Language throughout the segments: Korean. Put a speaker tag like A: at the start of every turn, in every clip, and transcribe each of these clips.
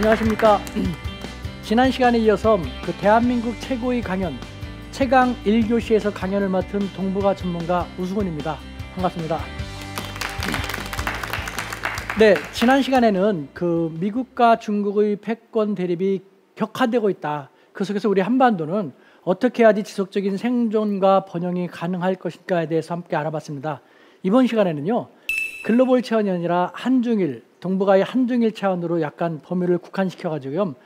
A: 안녕하십니까. 지난 시간에 이어서 그 대한민국 최고의 강연 최강 1교시에서 강연을 맡은 동북아 전문가 우수근입니다. 반갑습니다. 네, 지난 시간에는 그 미국과 중국의 패권 대립이 격화되고 있다. 그 속에서 우리 한반도는 어떻게 해야지 지속적인 생존과 번영이 가능할 것인가에 대해서 함께 알아봤습니다. 이번 시간에는요, 글로벌 차원이 아니라 한중일, 동북아의 한중일 차원으로 약간 범위를 국한시켜가지고요,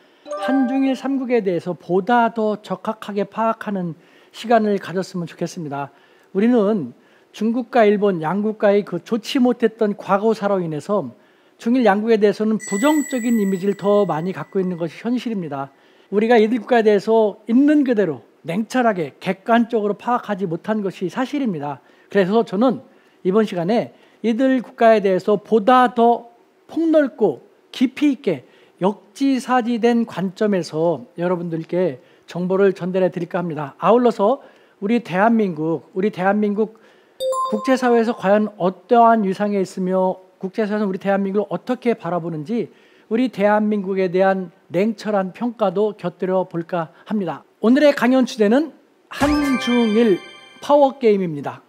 A: 한중일 3국에 대해서 보다 더 적확하게 파악하는 시간을 가졌으면 좋겠습니다. 우리는 중국과 일본 양국과의 그 좋지 못했던 과거사로 인해서 중일 양국에 대해서는 부정적인 이미지를 더 많이 갖고 있는 것이 현실입니다. 우리가 이들 국가에 대해서 있는 그대로 냉철하게 객관적으로 파악하지 못한 것이 사실입니다. 그래서 저는 이번 시간에 이들 국가에 대해서 보다 더 폭넓고 깊이 있게 역지사지된 관점에서 여러분들께 정보를 전달해 드릴까 합니다. 아울러서 우리 대한민국 국제사회에서 과연 어떠한 위상에 있으며 국제사회에서 우리 대한민국을 어떻게 바라보는지 우리 대한민국에 대한 냉철한 평가도 곁들여 볼까 합니다. 오늘의 강연 주제는 한중일 파워게임입니다.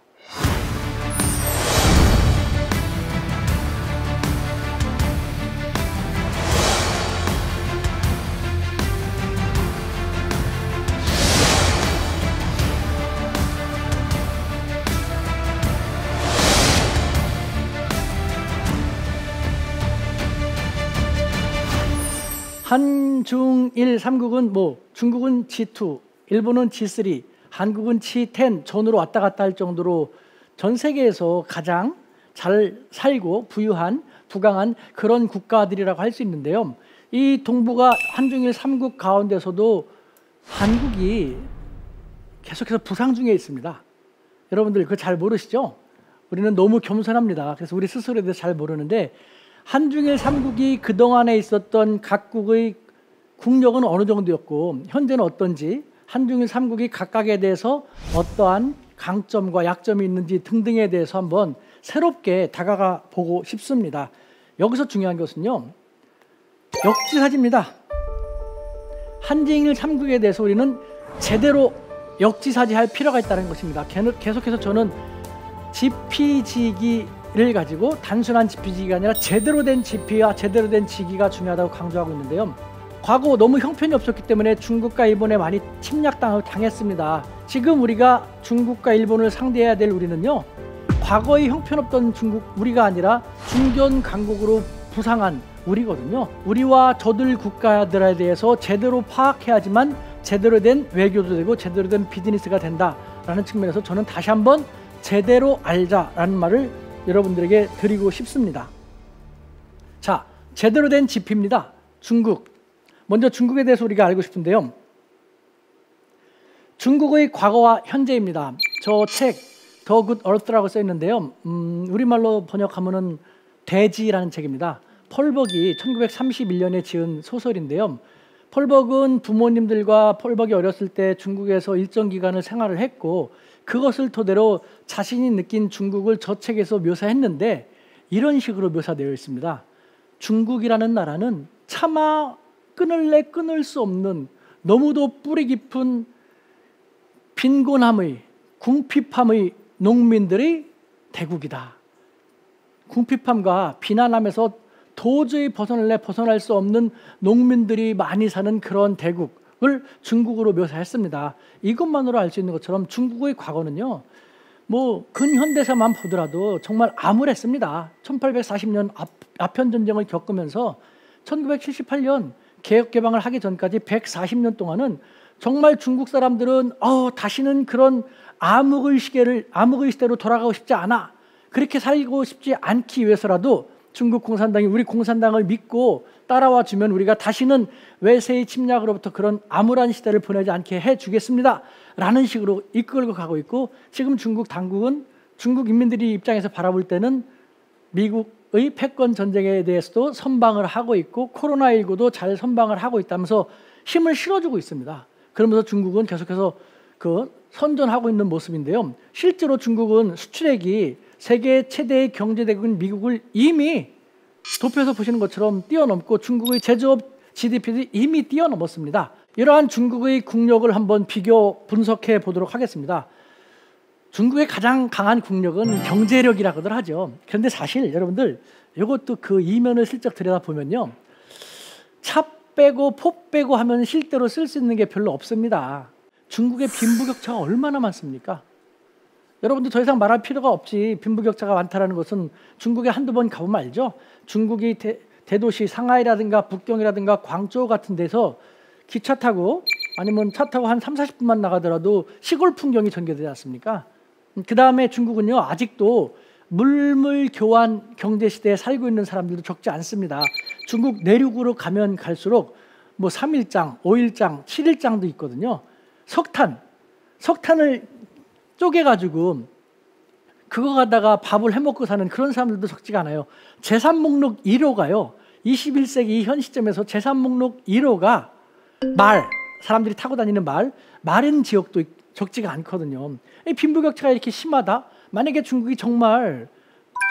A: 한중일 3국은 중국은 G2, 일본은 G3, 한국은 G10 전으로 왔다 갔다 할 정도로 전 세계에서 가장 잘 살고 부유한 부강한 그런 국가들이라고 할 수 있는데요. 이 동북아 한중일 3국 가운데서도 한국이 계속해서 부상 중에 있습니다. 여러분들 그거 잘 모르시죠? 우리는 너무 겸손합니다. 그래서 우리 스스로에 대해서 잘 모르는데 한중일 3국이 그동안에 있었던 각국의 국력은 어느 정도였고 현재는 어떤지, 한중일 3국이 각각에 대해서 어떠한 강점과 약점이 있는지 등등에 대해서 한번 새롭게 다가가 보고 싶습니다. 여기서 중요한 것은요, 역지사지입니다. 한중일 3국에 대해서 우리는 제대로 역지사지할 필요가 있다는 것입니다. 계속해서 저는 지피지기를 가지고 단순한 지피지기가 아니라 제대로 된 지피와 제대로 된 지기가 중요하다고 강조하고 있는데요. 과거 너무 형편이 없었기 때문에 중국과 일본에 많이 침략당했습니다. 지금 우리가 중국과 일본을 상대해야 될 우리는요, 과거의 형편없던 중국 우리가 아니라 중견 강국으로 부상한 우리거든요. 우리와 저들 국가들에 대해서 제대로 파악해야지만 제대로 된 외교도 되고 제대로 된 비즈니스가 된다라는 측면에서 저는 다시 한번 제대로 알자라는 말을 여러분들에게 드리고 싶습니다. 자, 제대로 된 지피입니다. 중국. 먼저 중국에 대해서 우리가 알고 싶은데요. 중국의 과거와 현재입니다. 저 책 더 굿 얼스라고 써 있는데요. 우리말로 번역하면은 대지라는 책입니다. 펄벅이 1931년에 지은 소설인데요. 펄벅은 부모님들과 펄벅이 어렸을 때 중국에서 일정 기간을 생활을 했고 그것을 토대로 자신이 느낀 중국을 저 책에서 묘사했는데 이런 식으로 묘사되어 있습니다. 중국이라는 나라는 차마 끊을래 끊을 수 없는 너무도 뿌리 깊은 빈곤함의 궁핍함의 농민들의 대국이다. 궁핍함과 비난함에서 도저히 벗어날 수 없는 농민들이 많이 사는 그런 대국을 중국으로 묘사했습니다. 이것만으로 알 수 있는 것처럼 중국의 과거는요, 근현대사만 보더라도 정말 암울했습니다. 1840년 아편 전쟁을 겪으면서 1978년 개혁 개방을 하기 전까지 140년 동안은 정말 중국 사람들은 다시는 그런 암흑의 시대로 돌아가고 싶지 않아. 그렇게 살고 싶지 않기 위해서라도 중국 공산당이 우리 공산당을 믿고 따라와 주면 우리가 다시는 외세의 침략으로부터 그런 암울한 시대를 보내지 않게 해주겠습니다 라는 식으로 이끌고 가고 있고, 지금 중국 당국은 중국 인민들이 입장에서 바라볼 때는 미국의 패권 전쟁에 대해서도 선방을 하고 있고 코로나19도 잘 선방을 하고 있다면서 힘을 실어주고 있습니다. 그러면서 중국은 계속해서 선전하고 있는 모습인데요. 실제로 중국은 수출액이 세계 최대의 경제대국인 미국을 이미 도표에서 보시는 것처럼 뛰어넘고 중국의 제조업 GDP도 이미 뛰어넘었습니다. 이러한 중국의 국력을 한번 비교 분석해 보도록 하겠습니다. 중국의 가장 강한 국력은 경제력이라고들 하죠. 그런데 사실 여러분들 이것도 그 이면을 슬쩍 들여다보면요, 차 빼고 포 빼고 하면 실대로 쓸 수 있는 게 별로 없습니다. 중국의 빈부격차가 얼마나 많습니까? 여러분들 더 이상 말할 필요가 없지. 빈부격차가 많다는 것은 중국에 한두 번 가보면 알죠. 중국이 대도시 상하이라든가 북경이라든가 광저우 같은 데서 기차 타고 아니면 차 타고 한 30-40분만 나가더라도 시골 풍경이 전개되지 않습니까? 그 다음에 중국은요, 아직도 물물 교환 경제 시대에 살고 있는 사람들도 적지 않습니다. 중국 내륙으로 가면 갈수록 뭐 3일장, 5일장, 7일장도 있거든요. 석탄을 쪼개가지고 그거 갖다가 밥을 해먹고 사는 그런 사람들도 적지가 않아요. 재산 목록 1호가요, 21세기 현 시점에서 재산 목록 1호가 사람들이 타고 다니는 마른 지역도 적지가 않거든요. 빈부격차가 이렇게 심하다? 만약에 중국이 정말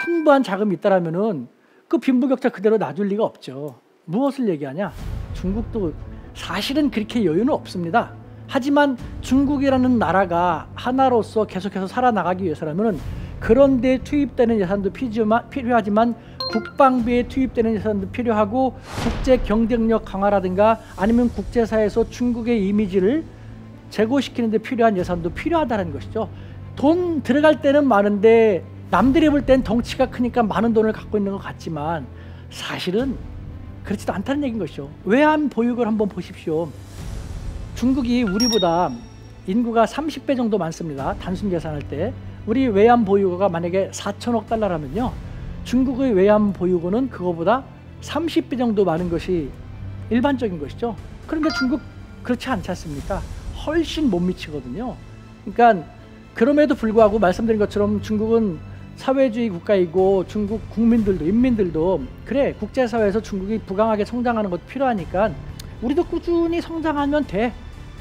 A: 풍부한 자금이 있다라면은 그 빈부격차 그대로 놔둘 리가 없죠. 무엇을 얘기하냐? 중국도 사실은 그렇게 여유는 없습니다. 하지만 중국이라는 나라가 하나로서 계속해서 살아나가기 위해서라면 그런 데 투입되는 예산도 필요하지만 국방비에 투입되는 예산도 필요하고 국제 경쟁력 강화라든가 아니면 국제사회에서 중국의 이미지를 제고시키는 데 필요한 예산도 필요하다는 것이죠. 돈 들어갈 때는 많은데 남들이 볼 땐 덩치가 크니까 많은 돈을 갖고 있는 것 같지만 사실은 그렇지도 않다는 얘기인 것이죠. 외환 보유고를 한번 보십시오. 중국이 우리보다 인구가 30배 정도 많습니다. 단순 계산할 때. 우리 외환 보유고가 만약에 4천억 달러라면요, 중국의 외환 보유고는 그거보다 30배 정도 많은 것이 일반적인 것이죠. 그런데 중국 그렇지 않지 않습니까? 훨씬 못 미치거든요. 그러니까 그럼에도 불구하고 말씀드린 것처럼 중국은 사회주의 국가이고 중국 국민들도 인민들도 그래, 국제사회에서 중국이 부강하게 성장하는 것도 필요하니까 우리도 꾸준히 성장하면 돼,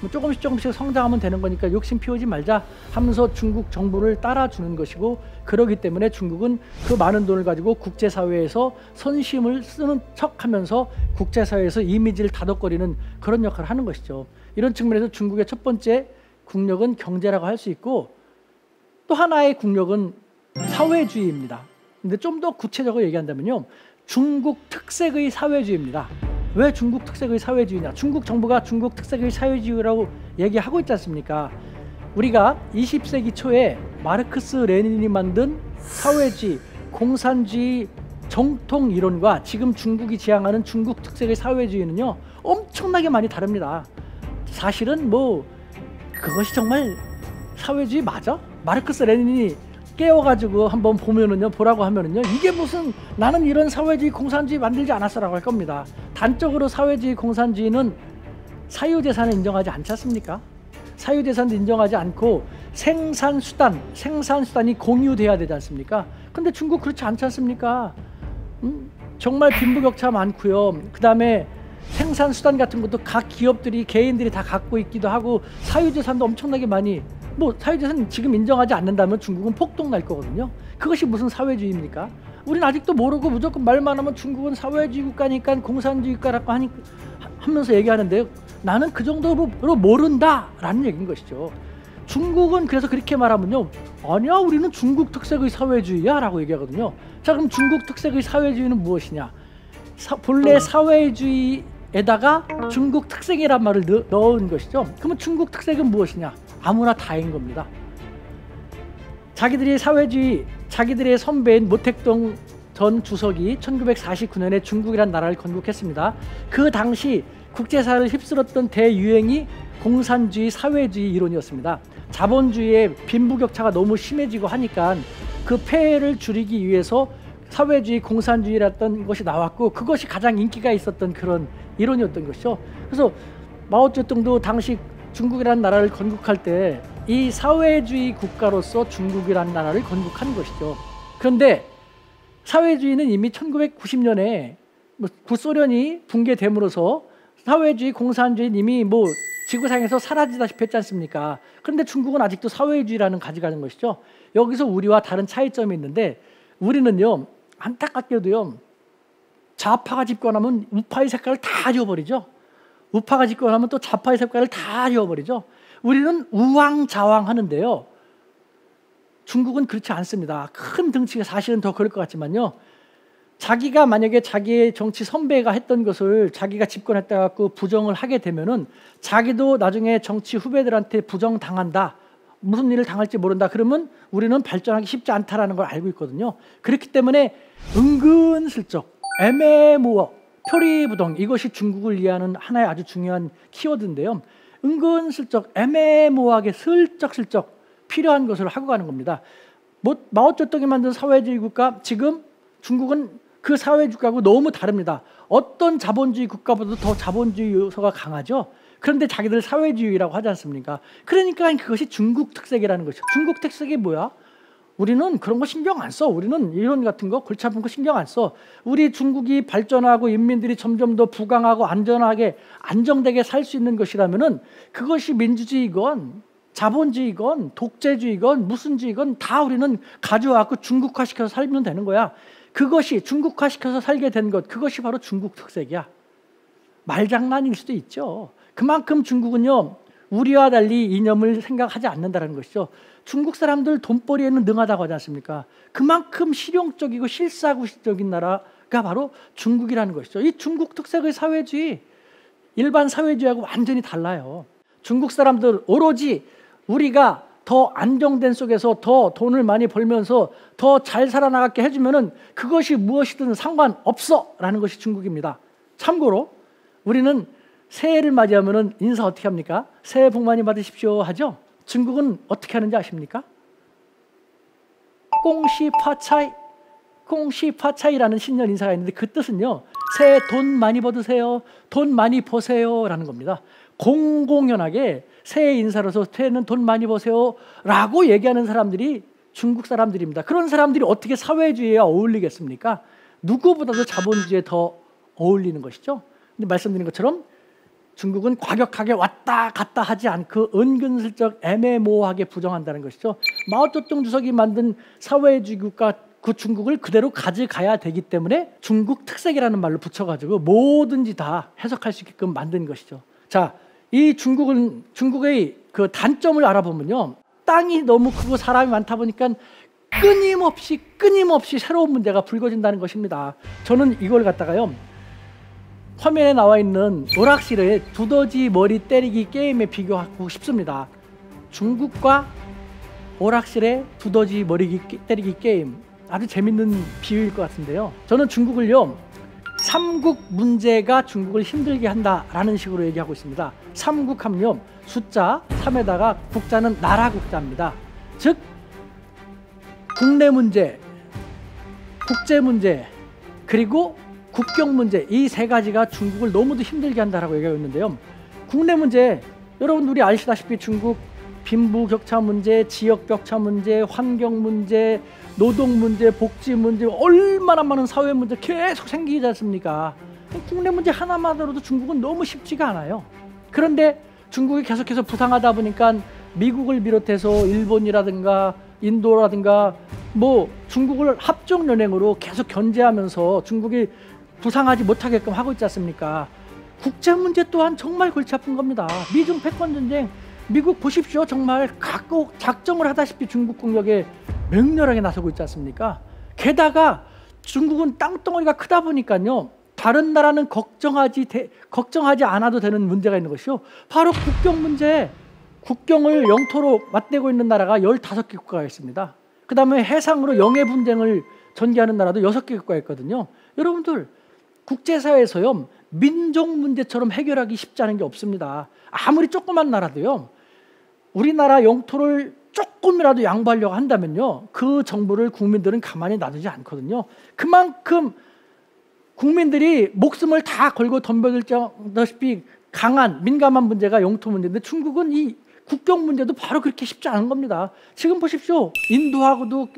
A: 뭐 조금씩 성장하면 되는 거니까 욕심 피우지 말자 하면서 중국 정부를 따라주는 것이고, 그러기 때문에 중국은 그 많은 돈을 가지고 국제사회에서 선심을 쓰는 척하면서 국제사회에서 이미지를 다독거리는 그런 역할을 하는 것이죠. 이런 측면에서 중국의 첫 번째 국력은 경제라고 할 수 있고, 또 하나의 국력은 사회주의입니다. 근데 좀 더 구체적으로 얘기한다면요, 중국 특색의 사회주의입니다. 왜 중국 특색의 사회주의냐? 중국 정부가 중국 특색의 사회주의라고 얘기하고 있지 않습니까? 우리가 20세기 초에 마르크스 레닌이 만든 사회주의, 공산주의 정통 이론과 지금 중국이 지향하는 중국 특색의 사회주의는요, 엄청나게 많이 다릅니다. 사실은 뭐 그것이 정말 사회주의 맞아? 마르크스 레닌이 깨워가지고 한번 보라고 하면은요, 이게 무슨, 나는 이런 사회주의 공산주의 만들지 않았어라고 할 겁니다. 단적으로 사회주의 공산주의는 사유재산을 인정하지 않지 않습니까? 사유재산도 인정하지 않고 생산수단이 공유돼야 되지 않습니까? 근데 중국 그렇지 않지 않습니까? 정말 빈부격차 많고요. 그 다음에 생산수단 같은 것도 각 기업들이, 개인들이 다 갖고 있기도 하고, 사유재산도 엄청나게 많이, 뭐 사유재산 지금 인정하지 않는다면 중국은 폭동 날 거거든요. 그것이 무슨 사회주의입니까? 우리는 아직도 모르고 무조건 말만 하면 중국은 사회주의 국가니까 공산주의 국가라고 하면서 얘기하는데요, 나는 그 정도로 모른다라는 얘기인 것이죠. 중국은 그래서 그렇게 말하면요, 아니야, 우리는 중국 특색의 사회주의야 라고 얘기하거든요. 자, 그럼 중국 특색의 사회주의는 무엇이냐? 본래 사회주의에다가 중국 특색이란 말을 넣은 것이죠. 그러면 중국 특색은 무엇이냐? 아무나 다인 겁니다. 자기들이 사회주의, 자기들의 선배인 모택동 전 주석이 1949년에 중국이란 나라를 건국했습니다. 그 당시 국제사회를 휩쓸었던 대유행이 공산주의, 사회주의 이론이었습니다. 자본주의의 빈부격차가 너무 심해지고 하니까 그 폐해를 줄이기 위해서 사회주의, 공산주의라던 것이 나왔고, 그것이 가장 인기가 있었던 그런 이론이었던 것이죠. 그래서 마오쩌둥도 당시 중국이라는 나라를 건국할 때 이 사회주의 국가로서 중국이라는 나라를 건국한 것이죠. 그런데 사회주의는 이미 1990년에 구소련이 붕괴됨으로써 사회주의, 공산주의는 이미 뭐 지구상에서 사라지다시피 했지 않습니까? 그런데 중국은 아직도 사회주의라는 가져가는 것이죠. 여기서 우리와 다른 차이점이 있는데, 우리는요, 안타깝게도요, 좌파가 집권하면 우파의 색깔을 다 지워버리죠. 우파가 집권하면 또 좌파의 색깔을 다 지워버리죠. 우리는 우왕좌왕 하는데요. 중국은 그렇지 않습니다. 큰 덩치가 사실은 더 그럴 것 같지만요. 자기가 만약에 자기의 정치 선배가 했던 것을 자기가 집권했다 갖고 부정을 하게 되면은 자기도 나중에 정치 후배들한테 부정당한다. 무슨 일을 당할지 모른다. 그러면 우리는 발전하기 쉽지 않다라는 걸 알고 있거든요. 그렇기 때문에 은근슬쩍 애매모호 표리부동 이것이 중국을 이해하는 하나의 아주 중요한 키워드인데요. 은근슬쩍 애매모호하게 슬쩍슬쩍 필요한 것을 하고 가는 겁니다. 마오쩌둥이 만든 사회주의 국가, 지금 중국은 그 사회주의 국가하고 너무 다릅니다. 어떤 자본주의 국가보다도 더 자본주의 요소가 강하죠. 그런데 자기들 사회주의라고 하지 않습니까? 그러니까 그것이 중국 특색이라는 것이죠. 중국 특색이 뭐야? 우리는 그런 거 신경 안 써. 우리는 이론 같은 거, 골치 아픈 거 신경 안 써. 우리 중국이 발전하고 인민들이 점점 더 부강하고 안전하게 안정되게 살 수 있는 것이라면은 그것이 민주주의건 자본주의건 독재주의건 무슨 주의건 다 우리는 가져와서 중국화시켜서 살면 되는 거야. 그것이 중국화시켜서 살게 된 것, 그것이 바로 중국 특색이야. 말장난일 수도 있죠. 그만큼 중국은요, 우리와 달리 이념을 생각하지 않는다는 것이죠. 중국 사람들 돈벌이에는 능하다고 하지 않습니까? 그만큼 실용적이고 실사구시적인 나라가 바로 중국이라는 것이죠. 이 중국 특색의 사회주의, 일반 사회주의하고 완전히 달라요. 중국 사람들 오로지 우리가 더 안정된 속에서 더 돈을 많이 벌면서 더 잘 살아나가게 해주면은 그것이 무엇이든 상관없어 라는 것이 중국입니다. 참고로 우리는 새해를 맞이하면은 인사 어떻게 합니까? 새해 복 많이 받으십시오 하죠. 중국은 어떻게 하는지 아십니까? 꽁시파차이, 꽁시파차이라는 신년 인사가 있는데 그 뜻은요, 새해 돈 많이 받으세요, 돈 많이 버세요 라는 겁니다. 공공연하게 새해 인사로서 새해는 돈 많이 버세요 라고 얘기하는 사람들이 중국 사람들입니다. 그런 사람들이 어떻게 사회주의에 어울리겠습니까? 누구보다도 자본주의에 더 어울리는 것이죠. 근데 말씀드린 것처럼 중국은 과격하게 왔다 갔다 하지 않고 은근슬쩍 애매모호하게 부정한다는 것이죠. 마오쩌둥 주석이 만든 사회주의 국가 그 중국을 그대로 가져가야 되기 때문에 중국 특색이라는 말로 붙여가지고 뭐든지 다 해석할 수 있게끔 만든 것이죠. 자, 이 중국의 그 단점을 알아보면요, 땅이 너무 크고 사람이 많다 보니까 끊임없이 새로운 문제가 불거진다는 것입니다. 저는 이걸 갖다가요, 화면에 나와 있는 오락실의 두더지 머리 때리기 게임에 비교하고 싶습니다. 중국과 오락실의 두더지 머리 때리기 게임, 아주 재밌는 비유일 것 같은데요. 저는 중국을요, 삼국 문제가 중국을 힘들게 한다라는 식으로 얘기하고 있습니다. 삼국하면요, 숫자 3에다가 국자는 나라 국자입니다. 즉 국내 문제, 국제 문제, 그리고 국경 문제, 이 세 가지가 중국을 너무도 힘들게 한다라고 얘기하고 있는데요. 국내 문제, 여러분 우리 아시다시피 중국 빈부격차 문제, 지역격차 문제, 환경 문제, 노동 문제, 복지 문제, 얼마나 많은 사회 문제 계속 생기지 않습니까? 국내 문제 하나만으로도 중국은 너무 쉽지가 않아요. 그런데 중국이 계속해서 부상하다 보니까 미국을 비롯해서 일본이라든가 인도라든가 뭐 중국을 합종연행으로 계속 견제하면서 중국이 부상하지 못하게끔 하고 있지 않습니까? 국제 문제 또한 정말 골치 아픈 겁니다. 미중 패권 전쟁, 미국 보십시오. 정말 각국 작정을 하다시피 중국 공격에 맹렬하게 나서고 있지 않습니까? 게다가 중국은 땅덩어리가 크다 보니까요, 다른 나라는 걱정하지 않아도 되는 문제가 있는 것이요, 바로 국경 문제. 국경을 영토로 맞대고 있는 나라가 15개 국가가 있습니다. 그 다음에 해상으로 영해 분쟁을 전개하는 나라도 6개 국가가 있거든요. 여러분들 국제사회에서요, 민족 문제처럼 해결하기 쉽지 않은 게 없습니다. 아무리 조그만 나라도요, 우리나라 영토를 조금이라도 양보하려고 한다면요, 그 정부를 국민들은 가만히 놔두지 않거든요. 그만큼 국민들이 목숨을 다 걸고 덤벼들다시피 강한 민감한 문제가 영토 문제인데, 중국은 이 국경 문제도 바로 그렇게 쉽지 않은 겁니다. 지금 보십시오. 인도하고도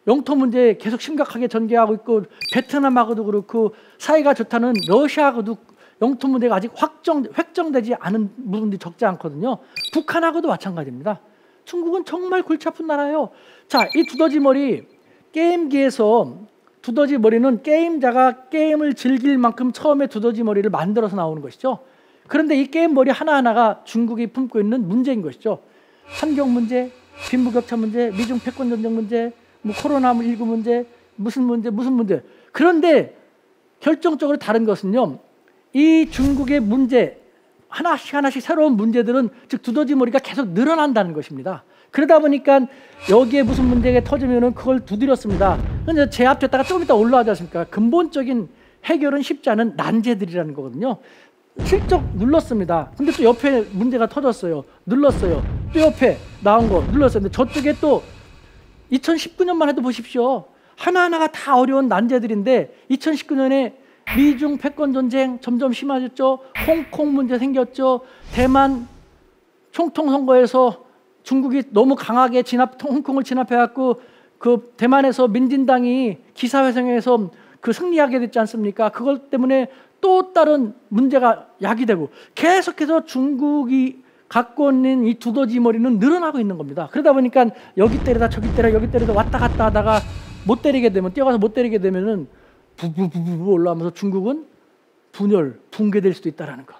A: 영토 문제 계속 심각하게 전개하고 있고, 베트남하고도 그렇고, 사이가 좋다는 러시아하고도 영토 문제가 아직 획정되지 않은 부분들이 적지 않거든요. 북한하고도 마찬가지입니다. 중국은 정말 골치 아픈 나라예요. 자, 이 두더지 머리 게임기에서 두더지 머리는 게임자가 게임을 즐길 만큼 처음에 두더지 머리를 만들어서 나오는 것이죠. 그런데 이 게임 머리 하나하나가 중국이 품고 있는 문제인 것이죠. 환경 문제, 빈부격차 문제, 미중 패권 전쟁 문제, 뭐 코로나19 문제, 무슨 문제. 그런데 결정적으로 다른 것은요, 이 중국의 문제 하나씩 새로운 문제들은, 즉 두더지 머리가 계속 늘어난다는 것입니다. 그러다 보니까 여기에 무슨 문제가 터지면은 그걸 두드렸습니다. 근데 제 앞에다가 조금 이따 올라가지 않습니까? 근본적인 해결은 쉽지 않은 난제들이라는 거거든요. 실적 눌렀습니다. 근데 또 옆에 문제가 터졌어요. 눌렀어요. 또 옆에 나온 거 눌렀어요. 근데 저쪽에 또 2019년만 해도 보십시오. 하나하나가 다 어려운 난제들인데 2019년에 미중 패권 전쟁 점점 심해졌죠. 홍콩 문제 생겼죠. 대만 총통 선거에서 중국이 너무 강하게 홍콩을 진압해갖고 그 대만에서 민진당이 기사회생에서 그 승리하게 됐지 않습니까? 그것 때문에 또 다른 문제가 야기되고 계속해서 중국이 갖고 있는 이 두더지 머리는 늘어나고 있는 겁니다. 그러다 보니까 여기 때리다 저기 때려 여기 때리다 왔다 갔다 하다가 못 때리게 되면, 뛰어가서 못 때리게 되면은 부부부부 올라오면서 중국은 분열, 붕괴될 수도 있다는 것.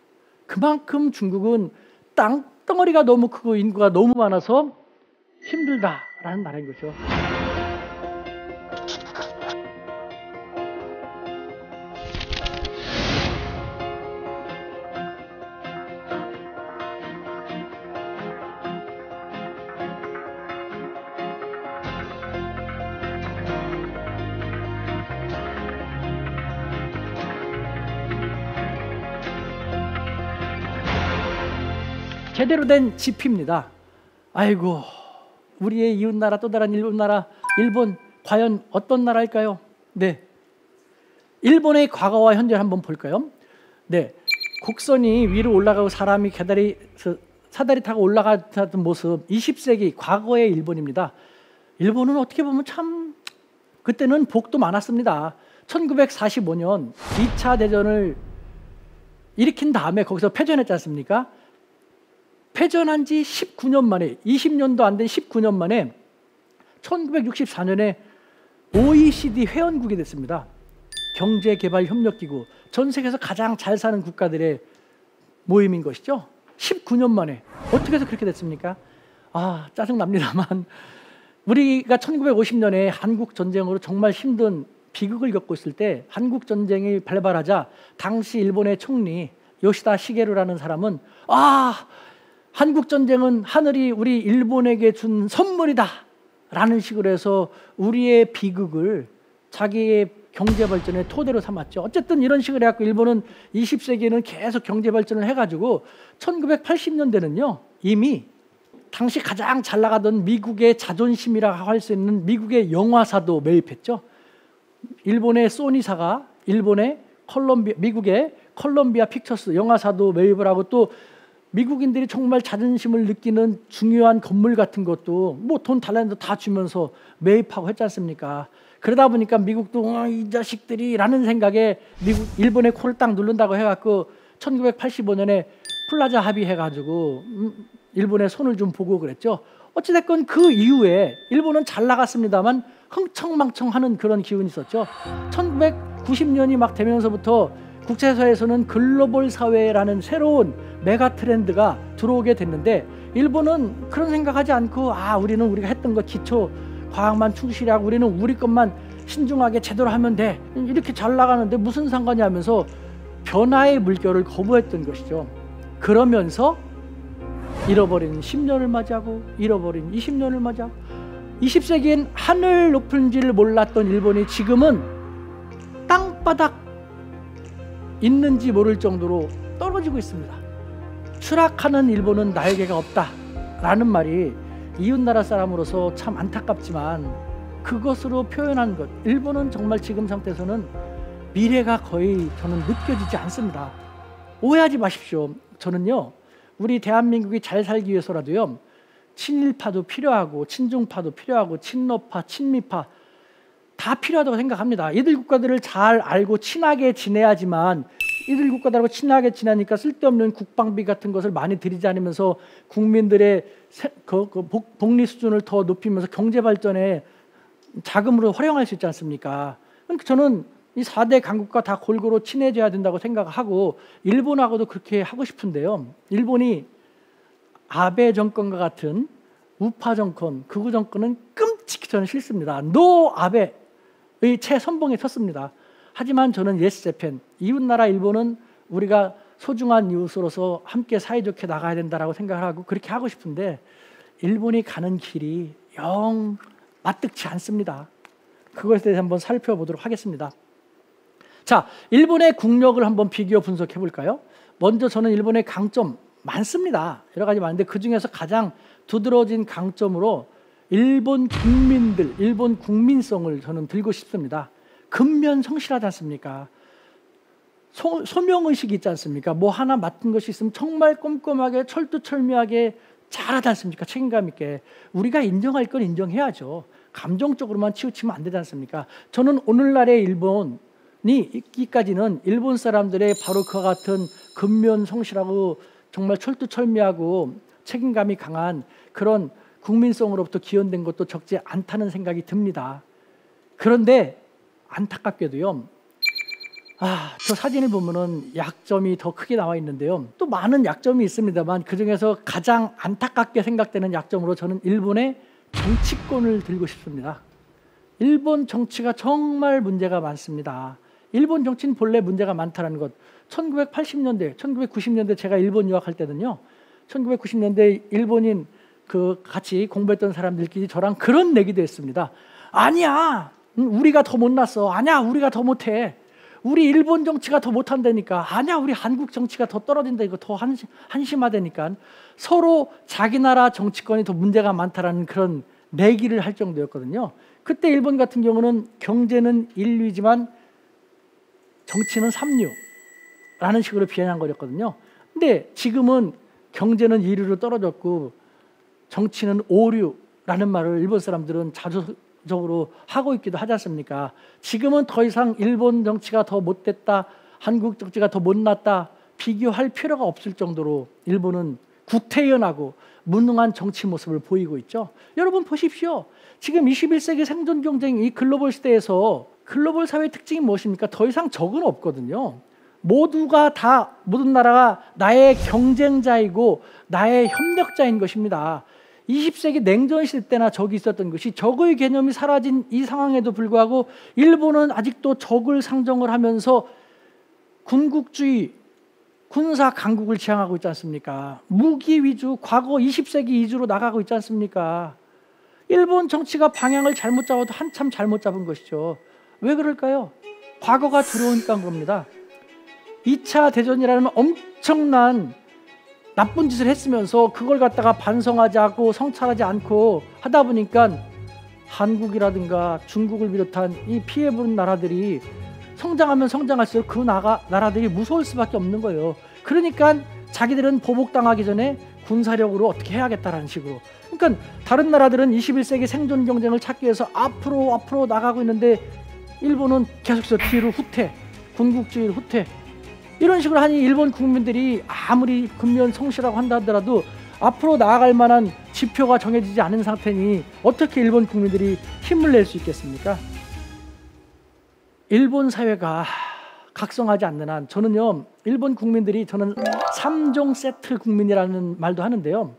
A: 그만큼 중국은 땅덩어리가 너무 크고 인구가 너무 많아서 힘들다라는 나라인 거죠. 제대로 된 지피입니다. 아이고, 우리의 이웃나라 또 다른 일본나라, 일본 과연 어떤 나라일까요? 네, 일본의 과거와 현재를 한번 볼까요? 네, 곡선이 위로 올라가고 사람이 사다리 타고 올라가던 모습, 20세기 과거의 일본입니다. 일본은 어떻게 보면 참 그때는 복도 많았습니다. 1945년 2차 대전을 일으킨 다음에 거기서 패전했지 않습니까? 패전한 지 19년 만에, 20년도 안 된 19년 만에 1964년에 OECD 회원국이 됐습니다. 경제개발협력기구, 전 세계에서 가장 잘 사는 국가들의 모임인 것이죠. 19년 만에 어떻게 해서 그렇게 됐습니까? 아, 짜증납니다만 우리가 1950년에 한국전쟁으로 정말 힘든 비극을 겪고 있을 때 한국전쟁이 발발하자 당시 일본의 총리 요시다 시게루라는 사람은 한국전쟁은 하늘이 우리 일본에게 준 선물이다 라는 식으로 해서 우리의 비극을 자기의 경제발전의 토대로 삼았죠. 어쨌든 이런 식으로 해갖고 일본은 20세기에는 계속 경제발전을 해가지고 1980년대는요 이미 당시 가장 잘 나가던 미국의 자존심이라고 할 수 있는 미국의 영화사도 매입했죠. 일본의 소니사가 미국의 컬럼비아 픽처스 영화사도 매입을 하고, 또 미국인들이 정말 자존심을 느끼는 중요한 건물 같은 것도 뭐 돈 달라는데 다 주면서 매입하고 했지 않습니까? 그러다 보니까 미국도 이 자식들이 라는 생각에 일본의 코를 딱 누른다고 해갖고 1985년에 플라자 합의해가지고 일본의 손을 좀 보고 그랬죠. 어찌됐건 그 이후에 일본은 잘 나갔습니다만 흥청망청하는 그런 기운이 있었죠. 1990년이 막 되면서부터 국제사회에서는 글로벌 사회라는 새로운 메가 트렌드가 들어오게 됐는데 일본은 그런 생각하지 않고 우리는 우리가 했던 거 기초 과학만 충실하고 우리는 우리 것만 신중하게 제대로 하면 돼, 이렇게 잘 나가는데 무슨 상관이 하면서 변화의 물결을 거부했던 것이죠. 그러면서 잃어버린 10년을 맞이하고 잃어버린 20년을 맞이하고 20세기엔 하늘 높은 줄 몰랐던 일본이 지금은 땅바닥 있는지 모를 정도로 떨어지고 있습니다. 추락하는 일본은 날개가 없다라는 말이 이웃나라 사람으로서 참 안타깝지만 그것으로 표현한 것, 일본은 정말 지금 상태에서는 미래가 거의 저는 느껴지지 않습니다. 오해하지 마십시오. 저는요 우리 대한민국이 잘 살기 위해서라도요 친일파도 필요하고 친중파도 필요하고 친노파, 친미파 다 필요하다고 생각합니다. 이들 국가들을 잘 알고 친하게 지내야지만, 이들 국가들하고 친하게 지내니까 쓸데없는 국방비 같은 것을 많이 들이지 않으면서 국민들의 복리 수준을 더 높이면서 경제 발전에 자금으로 활용할 수 있지 않습니까? 그러니까 저는 이 4대 강국과 다 골고루 친해져야 된다고 생각하고 일본하고도 그렇게 하고 싶은데요. 일본이 아베 정권과 같은 우파 정권, 극우 정권은 끔찍히 저는 싫습니다. 노 아베의 최선봉에 섰습니다. 하지만 저는 예스 재팬, 이웃나라 일본은 우리가 소중한 이웃으로서 함께 사이좋게 나가야 된다라고 생각을 하고 그렇게 하고 싶은데 일본이 가는 길이 영 마뜩지 않습니다. 그것에 대해서 한번 살펴보도록 하겠습니다. 자, 일본의 국력을 한번 비교 분석해 볼까요? 먼저 저는 일본의 강점 많습니다. 여러 가지 많은데 그중에서 가장 두드러진 강점으로 일본 국민들, 일본 국민성을 저는 들고 싶습니다. 근면성실하지 않습니까? 소명의식이 있지 않습니까? 뭐 하나 맡은 것이 있으면 정말 꼼꼼하게 철두철미하게 잘하지 않습니까? 책임감 있게. 우리가 인정할 건 인정해야죠. 감정적으로만 치우치면 안 되지 않습니까? 저는 오늘날의 일본이 있기까지는 일본 사람들의 바로 그와 같은 근면성실하고 정말 철두철미하고 책임감이 강한 그런 국민성으로부터 기원된 것도 적지 않다는 생각이 듭니다. 그런데 안타깝게도요. 저 사진을 보면은 약점이 더 크게 나와 있는데요. 또 많은 약점이 있습니다만 그중에서 가장 안타깝게 생각되는 약점으로 저는 일본의 정치권을 들고 싶습니다. 일본 정치가 정말 문제가 많습니다. 일본 정치는 본래 문제가 많다는 것. 1980년대, 1990년대 제가 일본 유학할 때는요. 1990년대 일본인 같이 공부했던 사람들끼리 저랑 그런 얘기도 했습니다. 아니야, 우리가 더 못났어. 아니야, 우리가 더 못해. 우리 일본 정치가 더 못한다니까. 아니야, 우리 한국 정치가 더 떨어진다니까. 더 한심하다니까. 서로 자기 나라 정치권이 더 문제가 많다라는 그런 내기를 할 정도였거든요. 그때 일본 같은 경우는 경제는 인류지만 정치는 삼류라는 식으로 비아냥거렸거든요. 근데 지금은 경제는 2류로 떨어졌고 정치는 5류라는 말을 일본 사람들은 자주적으로 하고 있기도 하지 않습니까? 지금은 더 이상 일본 정치가 더 못됐다, 한국 정치가 더 못났다 비교할 필요가 없을 정도로 일본은 구태연하고 무능한 정치 모습을 보이고 있죠. 여러분 보십시오. 지금 21세기 생존 경쟁 이 글로벌 시대에서 글로벌 사회의 특징이 무엇입니까? 더 이상 적은 없거든요. 모든 나라가 나의 경쟁자이고 나의 협력자인 것입니다. 20세기 냉전 시대 때나 적이 있었던 것이 적의 개념이 사라진 이 상황에도 불구하고 일본은 아직도 적을 상정을 하면서 군국주의, 군사 강국을 지향하고 있지 않습니까? 무기 위주, 과거 20세기 위주로 나가고 있지 않습니까? 일본 정치가 방향을 잘못 잡아도 한참 잘못 잡은 것이죠. 왜 그럴까요? 과거가 두려우니까 겁니다. 2차 대전이라는 엄청난 나쁜 짓을 했으면서 그걸 갖다가 반성하지 않고 성찰하지 않고 하다 보니까 한국이라든가 중국을 비롯한 이 피해본 나라들이 성장하면 성장할수록 그 나라들이 무서울 수밖에 없는 거예요. 그러니까 자기들은 보복당하기 전에 군사력으로 어떻게 해야겠다라는 식으로. 그러니까 다른 나라들은 21세기 생존 경쟁을 찾기 위해서 앞으로 나가고 있는데 일본은 계속해서 뒤로 후퇴, 군국주의를 후퇴. 이런 식으로 하니 일본 국민들이 아무리 근면 성실하고 한다 하더라도 앞으로 나아갈 만한 지표가 정해지지 않은 상태니 어떻게 일본 국민들이 힘을 낼 수 있겠습니까? 일본 사회가 각성하지 않는 한 저는요, 일본 국민들이 저는 3종 세트 국민이라는 말도 하는데요.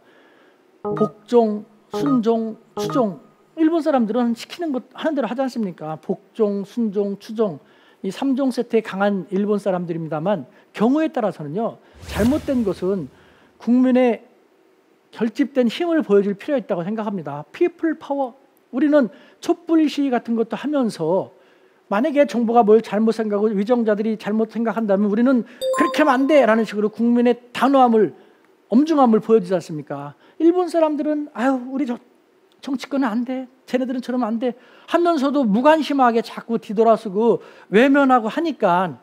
A: 복종, 순종, 추종. 일본 사람들은 시키는 것 하는 대로 하지 않습니까? 복종, 순종, 추종. 이 3종 세트에 강한 일본 사람들입니다만 경우에 따라서는요, 잘못된 것은 국민의 결집된 힘을 보여줄 필요가 있다고 생각합니다. 피플 파워. 우리는 촛불 시위 같은 것도 하면서 만약에 정부가 뭘 잘못 생각하고 위정자들이 잘못 생각한다면 우리는 그렇게 하면 안 돼라는 식으로 국민의 단호함을, 엄중함을 보여주지 않습니까? 일본 사람들은 우리 정치권은 안 돼, 쟤네들은 저러면 안 돼 하면서도 무관심하게 자꾸 뒤돌아서고 외면하고 하니까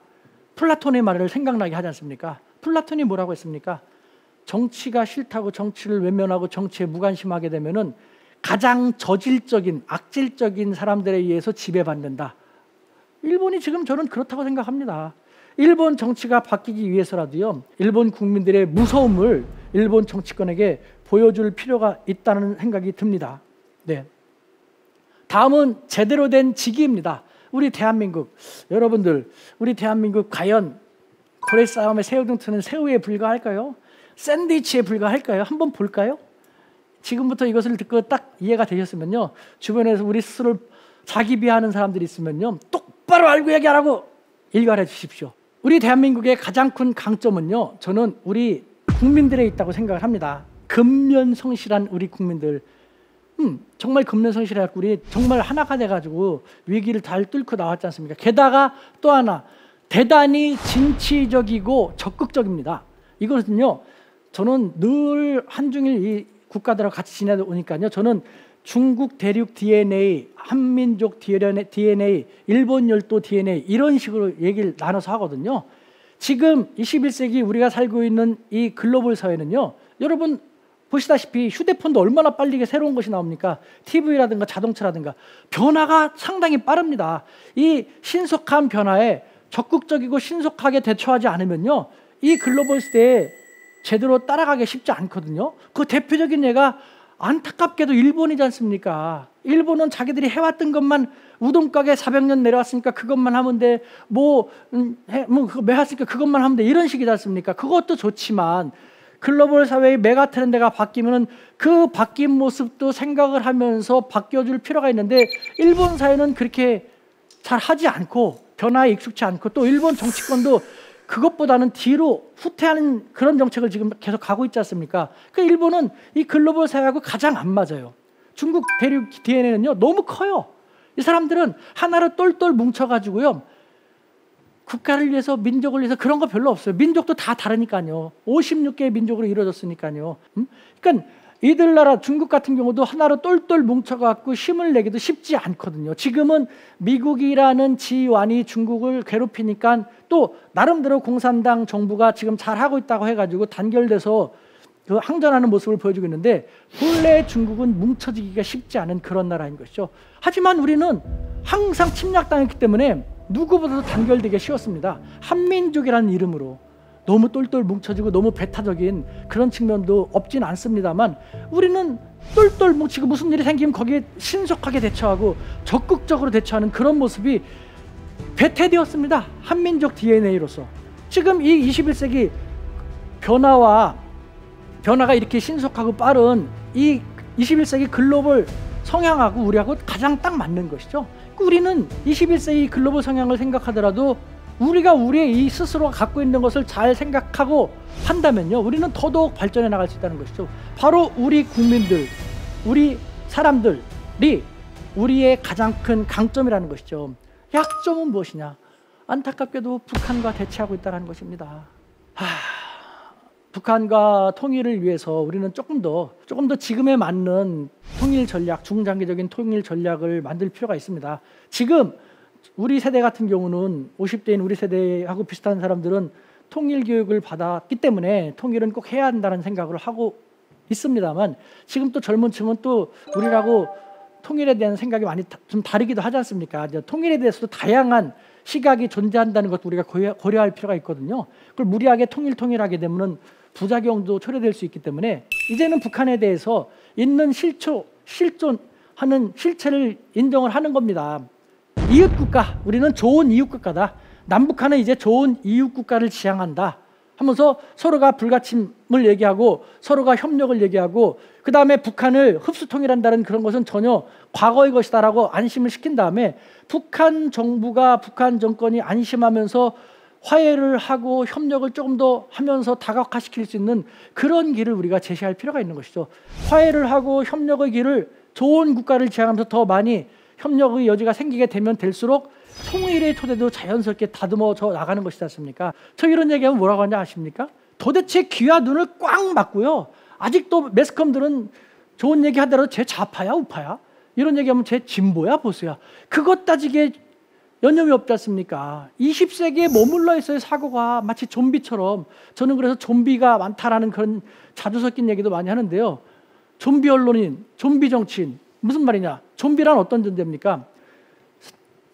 A: 플라톤의 말을 생각나게 하지 않습니까? 플라톤이 뭐라고 했습니까? 정치가 싫다고 정치를 외면하고 정치에 무관심하게 되면은 가장 저질적인, 악질적인 사람들에 의해서 지배받는다. 일본이 지금 저는 그렇다고 생각합니다. 일본 정치가 바뀌기 위해서라도요, 일본 국민들의 무서움을 일본 정치권에게 보여줄 필요가 있다는 생각이 듭니다. 네. 다음은 제대로 된 직위입니다. 우리 대한민국, 여러분들, 우리 대한민국 과연 고래 싸움에 새우등 트는 새우에 불과할까요? 샌드위치에 불과할까요? 한번 볼까요? 지금부터 이것을 듣고 딱 이해가 되셨으면요, 주변에서 우리 스스로를 자기 비하하는 사람들이 있으면요, 똑바로 알고 얘기하라고 일갈해 주십시오. 우리 대한민국의 가장 큰 강점은요, 저는 우리 국민들에 있다고 생각을 합니다. 근면성실한 우리 국민들, 정말 근면성실해갖고 우리 정말 하나가 돼가지고 위기를 잘 뚫고 나왔지 않습니까? 게다가 또 하나, 대단히 진취적이고 적극적입니다. 이것은요, 저는 늘 한중일 이 국가들하고 같이 지내오니까요, 저는 중국 대륙 DNA, 한민족 DNA, 일본 열도 DNA 이런 식으로 얘기를 나눠서 하거든요. 지금 21세기 우리가 살고 있는 이 글로벌 사회는요, 여러분 보시다시피 휴대폰도 얼마나 빠르게 새로운 것이 나옵니까? TV라든가 자동차라든가 변화가 상당히 빠릅니다. 이 신속한 변화에 적극적이고 신속하게 대처하지 않으면요, 이 글로벌 시대에 제대로 따라가기 쉽지 않거든요. 그 대표적인 예가 안타깝게도 일본이지 않습니까? 일본은 자기들이 해왔던 것만, 우동가게 400년 내려왔으니까 그것만 하면 돼, 그거 매왔으니까 그것만 하면 돼, 이런 식이지 않습니까? 그것도 좋지만 글로벌 사회의 메가 트렌드가 바뀌면은 그 바뀐 모습도 생각을 하면서 바뀌어줄 필요가 있는데, 일본 사회는 그렇게 잘 하지 않고 변화에 익숙치 않고, 또 일본 정치권도 그것보다는 뒤로 후퇴하는 그런 정책을 지금 계속 가고 있지 않습니까? 그 일본은 이 글로벌 사회하고 가장 안 맞아요. 중국 대륙 DNA는요, 너무 커요. 이 사람들은 하나로 똘똘 뭉쳐가지고요, 국가를 위해서, 민족을 위해서 그런 거 별로 없어요. 민족도 다 다르니까요. 56개의 민족으로 이루어졌으니까요. 그러니까 이들 나라 중국 같은 경우도 하나로 똘똘 뭉쳐갖고 힘을 내기도 쉽지 않거든요. 지금은 미국이라는 지완이 중국을 괴롭히니까 또 나름대로 공산당 정부가 지금 잘하고 있다고 해가지고 단결돼서 그 항전하는 모습을 보여주고 있는데, 본래 중국은 뭉쳐지기가 쉽지 않은 그런 나라인 것이죠. 하지만 우리는 항상 침략당했기 때문에 누구보다도 단결되기 쉬웠습니다. 한민족이라는 이름으로 너무 똘똘 뭉쳐지고 너무 배타적인 그런 측면도 없진 않습니다만, 우리는 똘똘 뭉치고 무슨 일이 생기면 거기에 신속하게 대처하고 적극적으로 대처하는 그런 모습이 배태되었습니다. 한민족 DNA로서. 지금 이 21세기 변화가 이렇게 신속하고 빠른 이 21세기 글로벌 성향하고 우리하고 가장 딱 맞는 것이죠. 우리는 21세기 글로벌 성향을 생각하더라도 우리가 우리의 이 스스로가 갖고 있는 것을 잘 생각하고 한다면요, 우리는 더더욱 발전해 나갈 수 있다는 것이죠. 바로 우리 국민들, 우리 사람들이 우리의 가장 큰 강점이라는 것이죠. 약점은 무엇이냐? 안타깝게도 북한과 대치하고 있다는 것입니다. 북한과 통일을 위해서 우리는 조금 더 지금에 맞는 통일 전략, 중장기적인 통일 전략을 만들 필요가 있습니다. 지금 우리 세대 같은 경우는 50대인 우리 세대하고 비슷한 사람들은 통일 교육을 받았기 때문에 통일은 꼭 해야 한다는 생각을 하고 있습니다만, 지금 또 젊은 층은 또 우리라고 통일에 대한 생각이 많이 좀 다르기도 하지 않습니까? 통일에 대해서도 다양한 시각이 존재한다는 것도 우리가 고려할 필요가 있거든요. 그걸 무리하게 통일하게 되면 부작용도 초래될 수 있기 때문에 이제는 북한에 대해서 있는 실존하는 실체를 인정을 하는 겁니다. 이웃국가, 우리는 좋은 이웃국가다. 남북한은 이제 좋은 이웃국가를 지향한다 하면서 서로가 불가침을 얘기하고 서로가 협력을 얘기하고, 그 다음에 북한을 흡수통일한다는 그런 것은 전혀 과거의 것이다라고 안심을 시킨 다음에 북한 정부가, 북한 정권이 안심하면서 화해를 하고 협력을 조금 더 하면서 다각화시킬 수 있는 그런 길을 우리가 제시할 필요가 있는 것이죠. 화해를 하고 협력의 길을, 좋은 국가를 지향하면서 더 많이 협력의 여지가 생기게 되면 될수록 통일의 토대도 자연스럽게 다듬어져 나가는 것이지 않습니까? 저 이런 얘기하면 뭐라고 하는지 아십니까? 도대체 귀와 눈을 꽉 막고요, 아직도 매스컴들은 좋은 얘기 하더라도 쟤 좌파야 우파야? 이런 얘기하면 쟤 진보야 보수야? 그것 따지게 여념이 없지 않습니까? 20세기에 머물러 있어요. 사고가 마치 좀비처럼. 저는 그래서 좀비가 많다라는 그런 자주 섞인 얘기도 많이 하는데요. 좀비 언론인, 좀비 정치인, 무슨 말이냐? 좀비란 어떤 존재입니까?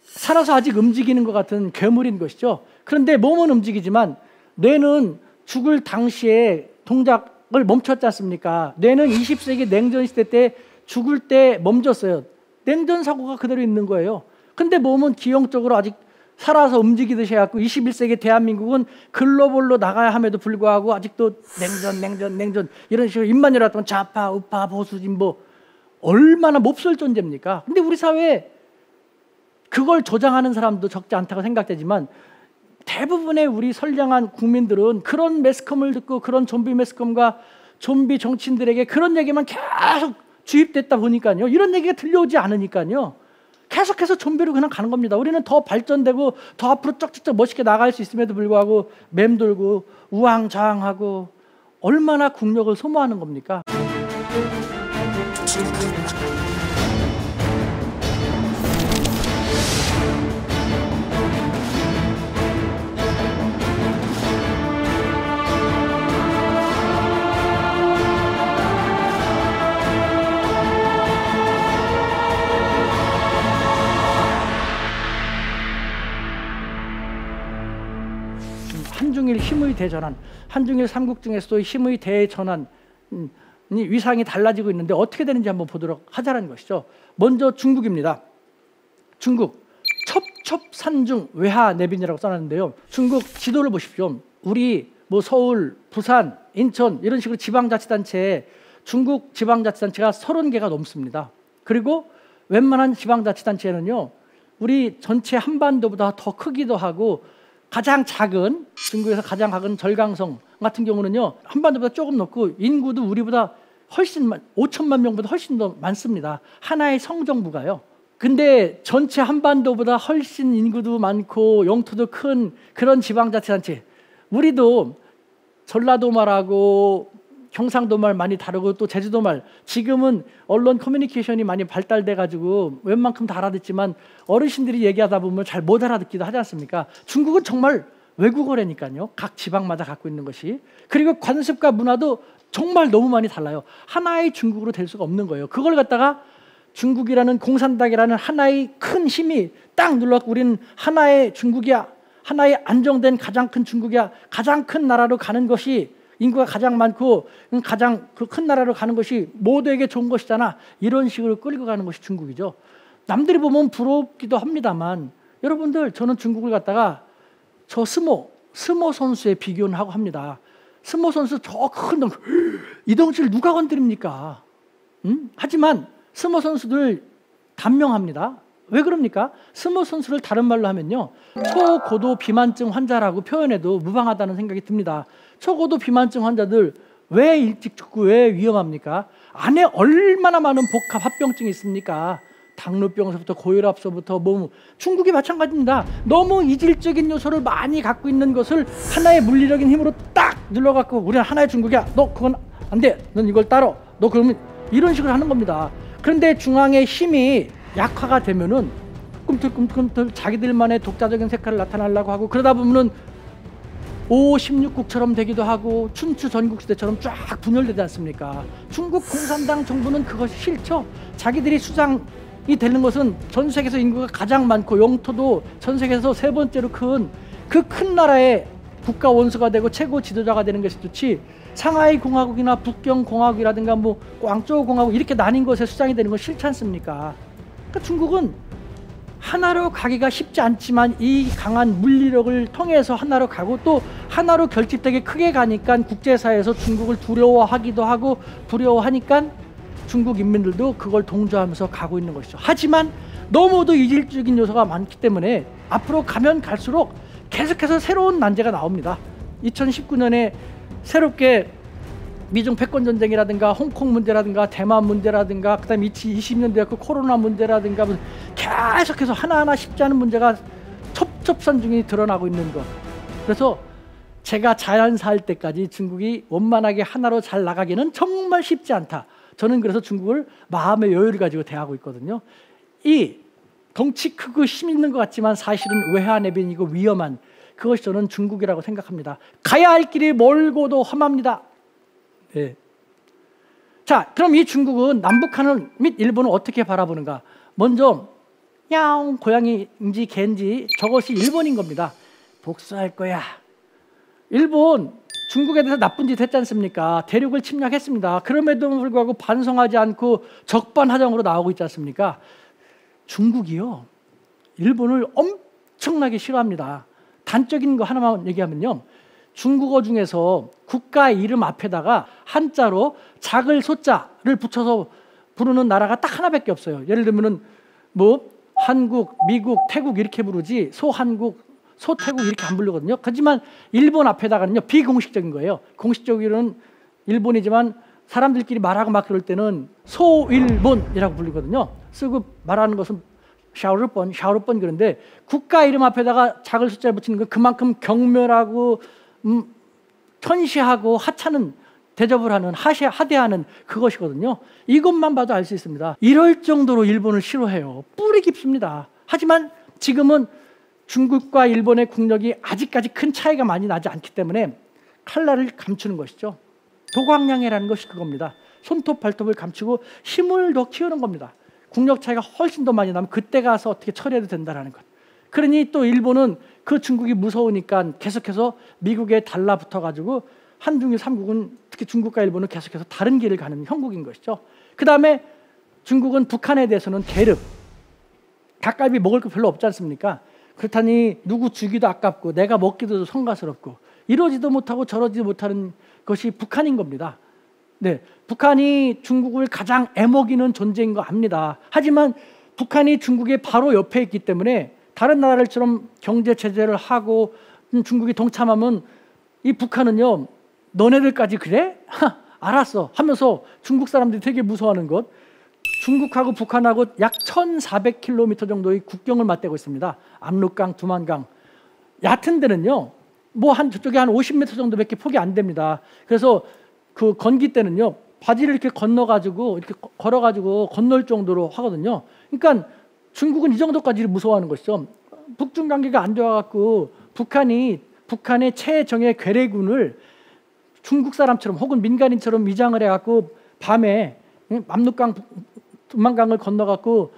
A: 살아서 아직 움직이는 것 같은 괴물인 것이죠. 그런데 몸은 움직이지만 뇌는 죽을 당시에 동작을 멈췄지 않습니까? 뇌는 20세기 냉전 시대 때 죽을 때 멈췄어요. 냉전 사고가 그대로 있는 거예요. 근데 몸은 기형적으로 아직 살아서 움직이듯이 해갖고 21세기 대한민국은 글로벌로 나가야 함에도 불구하고 아직도 냉전 이런 식으로 입만 열었던 좌파, 우파, 보수, 진보 얼마나 몹쓸 존재입니까? 근데 우리 사회에 그걸 조장하는 사람도 적지 않다고 생각되지만 대부분의 우리 선량한 국민들은 그런 매스컴을 듣고 그런 좀비 매스컴과 좀비 정치인들에게 그런 얘기만 계속 주입됐다 보니까요. 이런 얘기가 들려오지 않으니까요. 계속해서 좀비로 그냥 가는 겁니다. 우리는 더 발전되고 더 앞으로 쩍쩍쩍 멋있게 나갈 수 있음에도 불구하고 맴돌고 우왕좌왕하고 얼마나 국력을 소모하는 겁니까? 한중일 힘의 대전환, 한중일 삼국중에서도 힘의 대전환 위상이 달라지고 있는데 어떻게 되는지 한번 보도록 하자는 것이죠. 먼저 중국입니다. 중국 첩첩산중 외하내빈이라고 써놨는데요. 중국 지도를 보십시오. 우리 뭐 서울, 부산, 인천 이런 식으로 지방자치단체에 중국 지방자치단체가 30개가 넘습니다. 그리고 웬만한 지방자치단체는요, 우리 전체 한반도보다 더 크기도 하고 가장 작은, 중국에서 가장 작은 절강성 같은 경우는요 한반도보다 조금 높고 인구도 우리보다 훨씬 5천만 명보다 훨씬 더 많습니다. 하나의 성정부가요. 근데 전체 한반도보다 훨씬 인구도 많고 영토도 큰 그런 지방자치단체, 우리도 전라도 말하고 경상도 말 많이 다르고 또 제주도 말, 지금은 언론 커뮤니케이션이 많이 발달돼 가지고 웬만큼 다 알아듣지만 어르신들이 얘기하다 보면 잘 못 알아듣기도 하지 않습니까? 중국은 정말 외국어라니까요. 각 지방마다 갖고 있는 것이. 그리고 관습과 문화도 정말 너무 많이 달라요. 하나의 중국으로 될 수가 없는 거예요. 그걸 갖다가 중국이라는 공산당이라는 하나의 큰 힘이 딱 눌러갖고 우리는 하나의 중국이야, 하나의 안정된 가장 큰 중국이야, 가장 큰 나라로 가는 것이, 인구가 가장 많고 가장 그 큰 나라로 가는 것이 모두에게 좋은 것이잖아, 이런 식으로 끌고 가는 것이 중국이죠. 남들이 보면 부럽기도 합니다만 여러분들, 저는 중국을 갖다가 저 스모 선수에 비교는 하고 합니다. 스모 선수 저 큰 이 덩치를 누가 건드립니까? 하지만 스모 선수들 단명합니다. 왜 그럽니까? 스모 선수를 다른 말로 하면요, 초고도 비만증 환자라고 표현해도 무방하다는 생각이 듭니다. 초고도 비만증 환자들 왜 일찍 죽고 왜 위험합니까? 안에 얼마나 많은 복합 합병증이 있습니까? 당뇨병서부터 고혈압서부터 중국이 마찬가지입니다. 너무 이질적인 요소를 많이 갖고 있는 것을 하나의 물리적인 힘으로 딱 눌러갖고 우리는 하나의 중국이야, 너 그건 안 돼, 넌 이걸 따라, 너 그러면, 이런 식으로 하는 겁니다. 그런데 중앙의 힘이 약화가 되면은 꿈틀꿈틀 자기들만의 독자적인 색깔을 나타내려고 하고, 그러다 보면은 5, 16국처럼 되기도 하고 춘추 전국시대처럼 쫙 분열되지 않습니까? 중국 공산당 정부는 그것이 싫죠. 자기들이 수장이 되는 것은 전 세계에서 인구가 가장 많고 영토도 전 세계에서 세 번째로 큰 그 큰 나라의 국가 원수가 되고 최고 지도자가 되는 것이 좋지, 상하이 공화국이나 북경 공화국이라든가 뭐 광저우 공화국 이렇게 나뉜 것에 수장이 되는 건 싫지 않습니까? 그러니까 중국은 하나로 가기가 쉽지 않지만 이 강한 물리력을 통해서 하나로 가고 또 하나로 결집되게 크게 가니까 국제사회에서 중국을 두려워하기도 하고 두려워하니까 중국 인민들도 그걸 동조하면서 가고 있는 것이죠. 하지만 너무도 이질적인 요소가 많기 때문에 앞으로 가면 갈수록 계속해서 새로운 난제가 나옵니다. 2019년에 새롭게 미중 패권 전쟁이라든가 홍콩 문제라든가 대만 문제라든가 그다음에 2020년대 그 코로나 문제라든가 계속해서 하나하나 쉽지 않은 문제가 첩첩산중이 드러나고 있는 것. 그래서 제가 자연사할 때까지 중국이 원만하게 하나로 잘 나가기는 정말 쉽지 않다. 저는 그래서 중국을 마음의 여유를 가지고 대하고 있거든요. 이 덩치 크고 힘 있는 것 같지만 사실은 외화내빈이고 위험한, 그것이 저는 중국이라고 생각합니다. 가야 할 길이 멀고도 험합니다. 네. 자, 그럼 이 중국은 남북한을 및 일본을 어떻게 바라보는가? 먼저 야옹 고양이인지 개인지 저것이 일본인 겁니다. 복수할 거야. 일본 중국에 대해서 나쁜 짓 했지 않습니까? 대륙을 침략했습니다. 그럼에도 불구하고 반성하지 않고 적반하장으로 나오고 있지 않습니까? 중국이요, 일본을 엄청나게 싫어합니다. 단적인 거 하나만 얘기하면요. 중국어 중에서 국가 이름 앞에다가 한자로 작을 소자를 붙여서 부르는 나라가 딱 하나밖에 없어요. 예를 들면은 뭐 한국, 미국, 태국 이렇게 부르지 소한국, 소태국 이렇게 안 부르거든요. 하지만 일본 앞에다가는요 비공식적인 거예요. 공식적으로는 일본이지만 사람들끼리 말하고 막 그럴 때는 소일본이라고 부르거든요. 쓰고 말하는 것은 샤오르번 그런데 국가 이름 앞에다가 작을 숫자를 붙이는 건 그만큼 경멸하고 천시하고 하찮은 대접을 하는 하대하는 그것이거든요. 이것만 봐도 알 수 있습니다. 이럴 정도로 일본을 싫어해요. 뿌리 깊습니다. 하지만 지금은 중국과 일본의 국력이 아직까지 큰 차이가 많이 나지 않기 때문에 칼날을 감추는 것이죠. 도광량이라는 것이 그겁니다. 손톱 발톱을 감추고 힘을 더 키우는 겁니다. 국력 차이가 훨씬 더 많이 나면 그때 가서 어떻게 처리해도 된다는 것. 그러니 또 일본은 그 중국이 무서우니까 계속해서 미국에 달라붙어 가지고 한중일 삼국은 특히 중국과 일본은 계속해서 다른 길을 가는 형국인 것이죠. 그 다음에 중국은 북한에 대해서는 계륵, 닭갈비 먹을 거 별로 없지 않습니까? 그렇다니 누구 주기도 아깝고 내가 먹기도 성가스럽고 이러지도 못하고 저러지도 못하는 것이 북한인 겁니다. 네, 북한이 중국을 가장 애먹이는 존재인 거 압니다. 하지만 북한이 중국의 바로 옆에 있기 때문에 다른 나라들처럼 경제 제재를 하고 중국이 동참하면 이 북한은요 너네들까지 그래? 알았어 하면서 중국 사람들이 되게 무서워하는 것. 중국하고 북한하고 약 1400km 정도의 국경을 맞대고 있습니다. 압록강, 두만강. 얕은 데는요 뭐 한 저쪽에 한 50m 정도밖에 폭이 안 됩니다. 그래서 그 건기 때는요 바지를 이렇게 건너가지고 이렇게 걸어가지고 건널 정도로 하거든요. 그러니까 중국은 이 정도까지 무서워하는 것이죠. 북중 관계가 안 좋아갖고 북한의 최정예 괴뢰군을 중국 사람처럼 혹은 민간인처럼 위장을 해갖고 밤에 압록강, 두만강을 건너갖고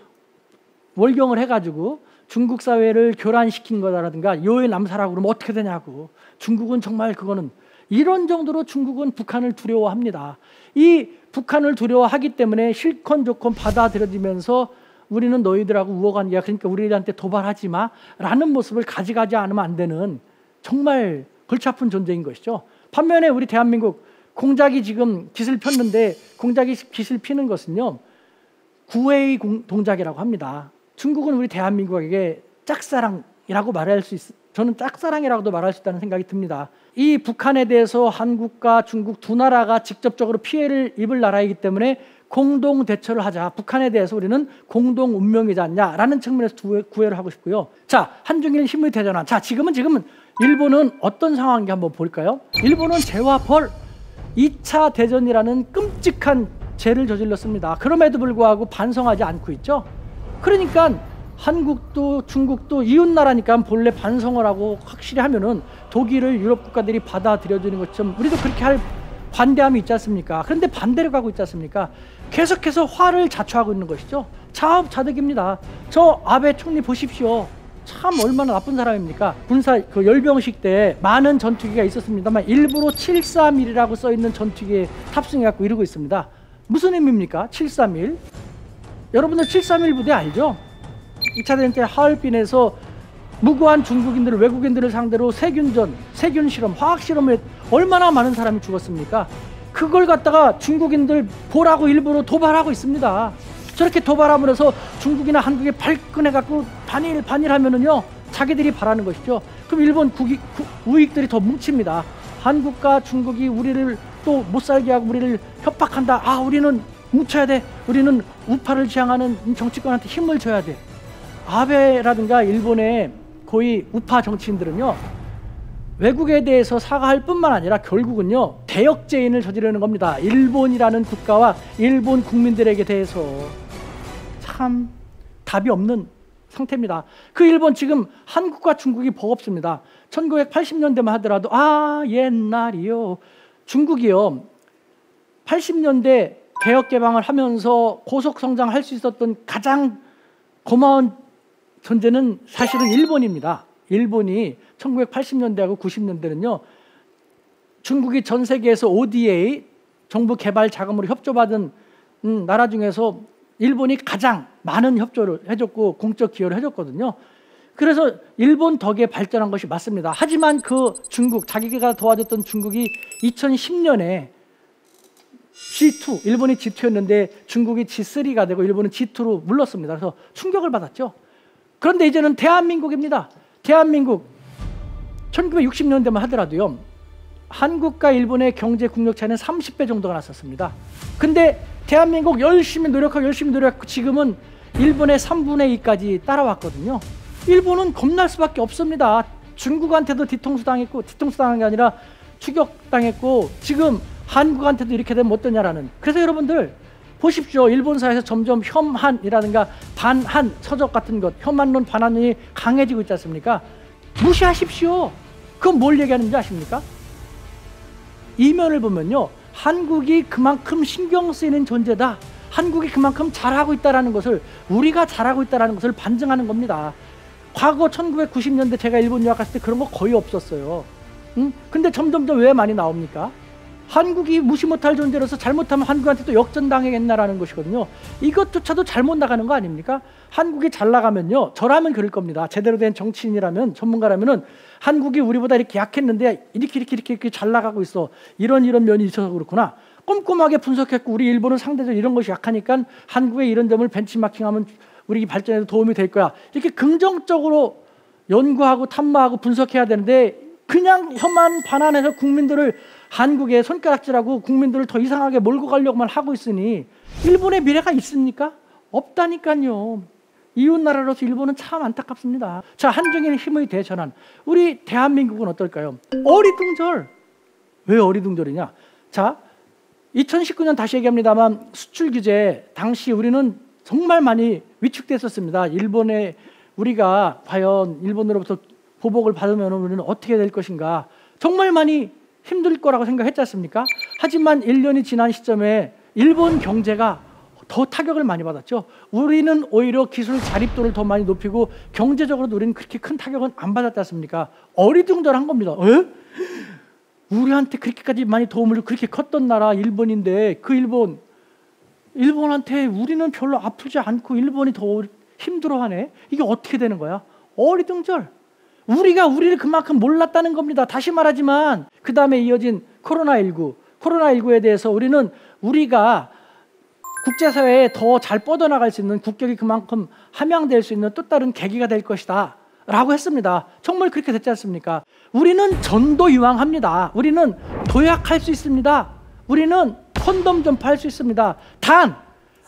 A: 월경을 해가지고 중국 사회를 교란시킨 거라든가 요에 남살하고 그러면 어떻게 되냐고. 중국은 정말 그거는 이런 정도로 중국은 북한을 두려워합니다. 이 북한을 두려워하기 때문에 실컷 좋건 받아들여지면서 우리는 너희들하고 우호관계야. 그러니까 우리한테 도발하지 마라는 모습을 가져가지 않으면 안 되는 정말 골치 아픈 존재인 것이죠. 반면에 우리 대한민국 공작이 지금 깃을 폈는데 공작이 깃을 피는 것은요. 구애의 동작이라고 합니다. 중국은 우리 대한민국에게 짝사랑이라고 말할 수 저는 짝사랑이라고도 말할 수 있다는 생각이 듭니다. 이 북한에 대해서 한국과 중국 두 나라가 직접적으로 피해를 입을 나라이기 때문에 공동 대처를 하자. 북한에 대해서 우리는 공동 운명이지 않냐라는 측면에서 구애를 하고 싶고요. 자, 한중일 힘의 대전환. 자, 지금은 일본은 어떤 상황인지 한번 볼까요? 일본은 죄와 벌 2차 대전이라는 끔찍한 죄를 저질렀습니다. 그럼에도 불구하고 반성하지 않고 있죠. 그러니까 한국도 중국도 이웃나라니까 본래 반성을 하고 확실히 하면은 독일을 유럽 국가들이 받아들여주는 것처럼 우리도 그렇게 할 관대함이 있지 않습니까? 그런데 반대로 가고 있지 않습니까? 계속해서 화를 자초하고 있는 것이죠. 자업자득입니다. 저 아베 총리 보십시오. 참 얼마나 나쁜 사람입니까? 군사 그 열병식 때 많은 전투기가 있었습니다만 일부러 731이라고 써있는 전투기에 탑승해갖고 이러고 있습니다. 무슨 의미입니까? 731. 여러분들 731 부대 알죠? 2차 대전 때 하얼빈에서 무고한 중국인들, 외국인들을 상대로 세균전, 세균실험, 화학실험에 얼마나 많은 사람이 죽었습니까? 그걸 갖다가 중국인들 보라고 일부러 도발하고 있습니다. 저렇게 도발함으로써 중국이나 한국에 발끈해갖고 반일하면은요 자기들이 바라는 것이죠. 그럼 일본 우익들이 더 뭉칩니다. 한국과 중국이 우리를 또 못살게 하고 우리를 협박한다. 아, 우리는 뭉쳐야 돼. 우리는 우파를 지향하는 정치권한테 힘을 줘야 돼. 아베라든가 일본의 고위 우파 정치인들은요 외국에 대해서 사과할 뿐만 아니라 결국은요 대역죄인을 저지르는 겁니다. 일본이라는 국가와 일본 국민들에게 대해서 참 답이 없는 상태입니다. 그 일본 지금 한국과 중국이 버겁습니다. 1980년대만 하더라도 아 옛날이요. 중국이요 80년대 개혁 개방을 하면서 고속 성장할 수 있었던 가장 고마운 존재는 사실은 일본입니다. 일본이 1980년대하고 90년대는요 중국이 전 세계에서 ODA 정부 개발 자금으로 협조받은 나라 중에서 일본이 가장 많은 협조를 해줬고 공적 기여를 해줬거든요. 그래서 일본 덕에 발전한 것이 맞습니다. 하지만 그 중국, 자기가 도와줬던 중국이 2010년에 G2, 일본이 G2였는데 중국이 G3가 되고 일본은 G2로 물렀습니다. 그래서 충격을 받았죠. 그런데 이제는 대한민국입니다. 대한민국 1960년대만 하더라도요, 한국과 일본의 경제 국력 차이는 30배 정도가 났었습니다. 근데 대한민국 열심히 노력하고 지금은 일본의 3분의 2까지 따라왔거든요. 일본은 겁날 수밖에 없습니다. 중국한테도 뒤통수 당했고, 뒤통수 당한 게 아니라 추격당했고, 지금 한국한테도 이렇게 되면 어떠냐라는. 그래서 여러분들 보십시오. 일본 사회에서 점점 혐한이라든가 반한 서적 같은 것, 혐한론, 반한론이 강해지고 있지 않습니까? 무시하십시오. 그건 뭘 얘기하는지 아십니까? 이면을 보면요, 한국이 그만큼 신경 쓰이는 존재다, 한국이 그만큼 잘하고 있다는 것을, 우리가 잘하고 있다는 것을 반증하는 겁니다. 과거 1990년대 제가 일본 유학 갔을 때 그런 거 거의 없었어요. 근데 점점점 왜 많이 나옵니까? 한국이 무시 못할 존재로서 잘못하면 한국한테 또 역전당하겠나라는 것이거든요. 이것조차도 잘못 나가는 거 아닙니까? 한국이 잘 나가면요, 저라면 그럴 겁니다. 제대로 된 정치인이라면, 전문가라면은 한국이 우리보다 이렇게 약했는데 이렇게 잘 나가고 있어, 이런 면이 있어서 그렇구나, 꼼꼼하게 분석했고, 우리 일본은 상대적으로 이런 것이 약하니까 한국의 이런 점을 벤치마킹하면 우리 발전에도 도움이 될 거야, 이렇게 긍정적으로 연구하고 탐구하고 분석해야 되는데, 그냥 혐한 반환해서 국민들을 한국에 손가락질하고 국민들을 더 이상하게 몰고 가려고만 하고 있으니 일본의 미래가 있습니까? 없다니까요. 이웃나라로서 일본은 참 안타깝습니다. 자, 한중일 힘의 대전환. 우리 대한민국은 어떨까요? 어리둥절. 왜 어리둥절이냐? 자, 2019년 다시 얘기합니다만, 수출 규제 당시 우리는 정말 많이 위축됐었습니다. 일본에 우리가 과연 일본으로부터 보복을 받으면 우리는 어떻게 될 것인가, 정말 많이 힘들 거라고 생각했지 않습니까? 하지만 1년이 지난 시점에 일본 경제가 더 타격을 많이 받았죠. 우리는 오히려 기술 자립도를 더 많이 높이고 경제적으로도 우리는 그렇게 큰 타격은 안 받았지 않습니까? 어리둥절한 겁니다. 에? 우리한테 그렇게까지 많이 도움을 주고 그렇게 컸던 나라 일본인데, 그 일본한테 우리는 별로 아프지 않고 일본이 더 힘들어하네? 이게 어떻게 되는 거야? 어리둥절. 우리가 우리를 그만큼 몰랐다는 겁니다. 다시 말하지만 그 다음에 이어진 코로나19에 대해서 우리가 국제사회에 더 잘 뻗어나갈 수 있는, 국격이 그만큼 함양될 수 있는 또 다른 계기가 될 것이다 라고 했습니다. 정말 그렇게 됐지 않습니까? 우리는 전도유항합니다. 우리는 도약할 수 있습니다. 우리는 콘돔 전파할 수 있습니다. 단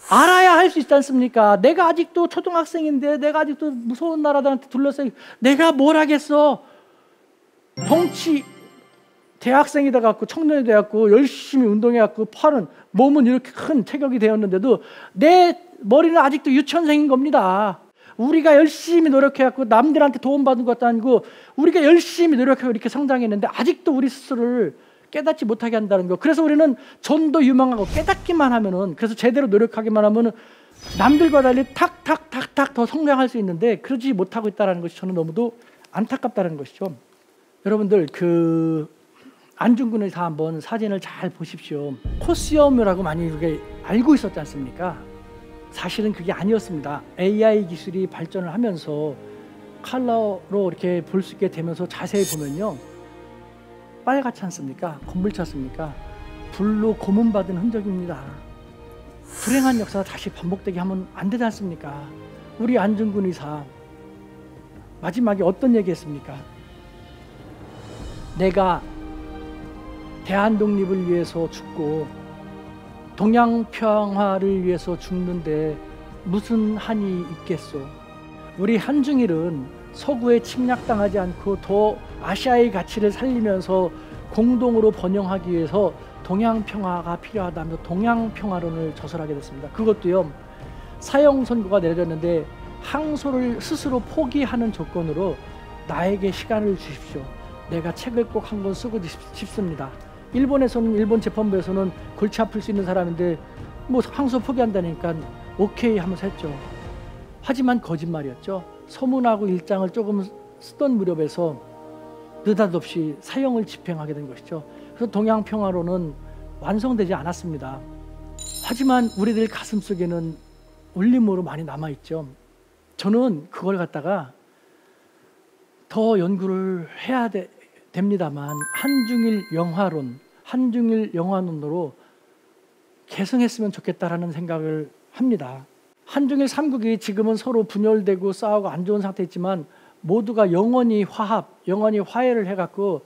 A: 알아야 할 수 있지 않습니까? 내가 아직도 초등학생인데, 내가 아직도 무서운 나라들한테 둘러싸여 내가 뭘 하겠어? 정치 대학생이 돼갖고, 청년이 돼갖고 열심히 운동해갖고 몸은 이렇게 큰 체격이 되었는데도 내 머리는 아직도 유치원생인 겁니다. 우리가 열심히 노력해갖고 남들한테 도움받은 것도 아니고 우리가 열심히 노력해서 이렇게 성장했는데 아직도 우리 스스로를 깨닫지 못하게 한다는 거. 그래서 우리는 전도 유망하고 깨닫기만 하면은, 그래서 제대로 노력하기만 하면은 남들과 달리 탁탁탁탁 더 성장할 수 있는데, 그러지 못하고 있다는 것이 저는 너무도 안타깝다는 것이죠. 여러분들, 그 안중근 의사 한번 사진을 잘 보십시오. 코시염이라고 많이 우리가 알고 있었지 않습니까? 사실은 그게 아니었습니다. AI 기술이 발전을 하면서 컬러로 이렇게 볼 수 있게 되면서 자세히 보면요, 빨갛지 않습니까? 검붉지 않습니까? 불로 고문받은 흔적입니다. 불행한 역사가 다시 반복되게 하면 안 되지 않습니까? 우리 안중근 의사 마지막에 어떤 얘기했습니까? 내가 대한 독립을 위해서 죽고 동양 평화를 위해서 죽는데 무슨 한이 있겠소? 우리 한중일은 서구에 침략당하지 않고 더 아시아의 가치를 살리면서 공동으로 번영하기 위해서 동양평화가 필요하다며 동양평화론을 저술하게 됐습니다. 그것도요, 사형 선고가 내려졌는데 항소를 스스로 포기하는 조건으로 나에게 시간을 주십시오. 내가 책을 꼭 한 권 쓰고 싶습니다. 일본에서는, 일본 재판부에서는 골치 아플 수 있는 사람인데 뭐 항소 포기한다니까 오케이 하면서 했죠. 하지만 거짓말이었죠. 서문하고 일장을 조금 쓰던 무렵에서 느닷없이 사형을 집행하게 된 것이죠. 그래서 동양평화론은 완성되지 않았습니다. 하지만 우리들 가슴속에는 울림으로 많이 남아있죠. 저는 그걸 갖다가 더 연구를 해야 됩니다만 한중일 영화론, 한중일 영화론으로 개성했으면 좋겠다라는 생각을 합니다. 한중일 3국이 지금은 서로 분열되고 싸우고 안 좋은 상태에 있지만 모두가 영원히 화합, 영원히 화해를 해갖고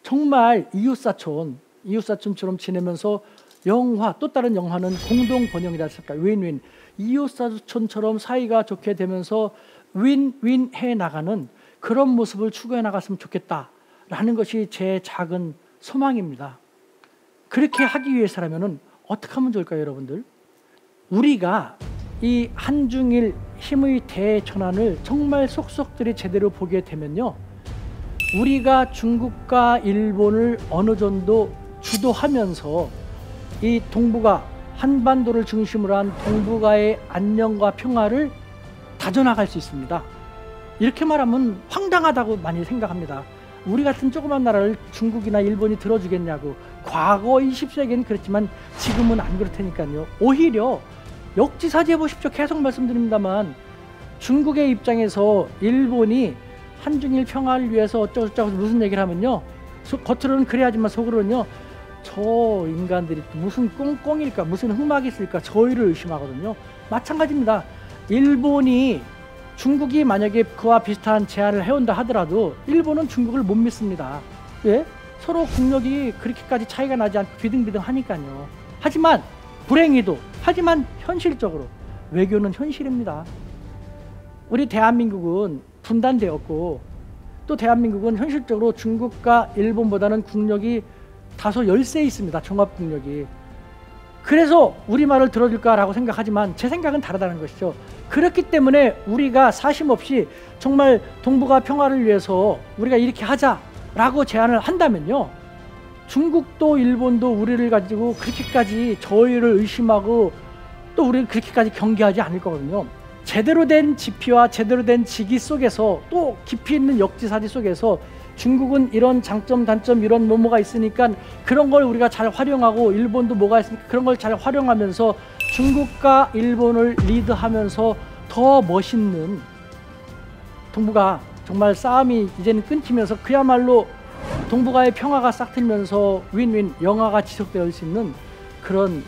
A: 정말 이웃사촌처럼 지내면서 영화, 또 다른 영화는 공동 번영이다 했을까? 윈윈. 이웃사촌처럼 사이가 좋게 되면서 윈윈 해 나가는 그런 모습을 추구해 나갔으면 좋겠다라는 것이 제 작은 소망입니다. 그렇게 하기 위해서라면 어떻게 하면 좋을까요, 여러분들? 우리가 이 한중일 힘의 대전환을 정말 속속들이 제대로 보게 되면요, 우리가 중국과 일본을 어느 정도 주도하면서 이 동북아, 한반도를 중심으로 한 동북아의 안녕과 평화를 다져나갈 수 있습니다. 이렇게 말하면 황당하다고 많이 생각합니다. 우리 같은 조그만 나라를 중국이나 일본이 들어주겠냐고. 과거 20세기에는 그랬지만 지금은 안 그렇다니까요. 오히려 역지사지해 보십시오. 계속 말씀드립니다만 중국의 입장에서 일본이 한중일 평화를 위해서 어쩌고저쩌고 무슨 얘기를 하면요, 겉으로는 그래야지만 속으로는요, 저 인간들이 무슨 꽁꽁일까, 무슨 흑막이 있을까, 저희를 의심하거든요. 마찬가지입니다. 일본이 중국이 만약에 그와 비슷한 제안을 해온다 하더라도 일본은 중국을 못 믿습니다. 왜? 서로 국력이 그렇게까지 차이가 나지 않고 비등비등하니까요. 하지만 불행히도, 하지만 현실적으로 외교는 현실입니다. 우리 대한민국은 분단되었고 또 대한민국은 현실적으로 중국과 일본보다는 국력이 다소 열세 있습니다. 종합국력이. 그래서 우리 말을 들어줄까라고 생각하지만 제 생각은 다르다는 것이죠. 그렇기 때문에 우리가 사심없이 정말 동북아 평화를 위해서 우리가 이렇게 하자라고 제안을 한다면요, 중국도 일본도 우리를 가지고 그렇게까지 저희를 의심하고 또 우리를 그렇게까지 경계하지 않을 거거든요. 제대로 된 지피와 제대로 된 직위 속에서 또 깊이 있는 역지사지 속에서 중국은 이런 장점 단점 이런 뭐가 있으니까 그런 걸 우리가 잘 활용하고 일본도 뭐가 있으니까 그런 걸 잘 활용하면서 중국과 일본을 리드하면서 더 멋있는 동북아 정말 싸움이 이제는 끊기면서 그야말로 동북아의 평화가 싹 틀면서 윈윈 영화가 지속될 수 있는 그런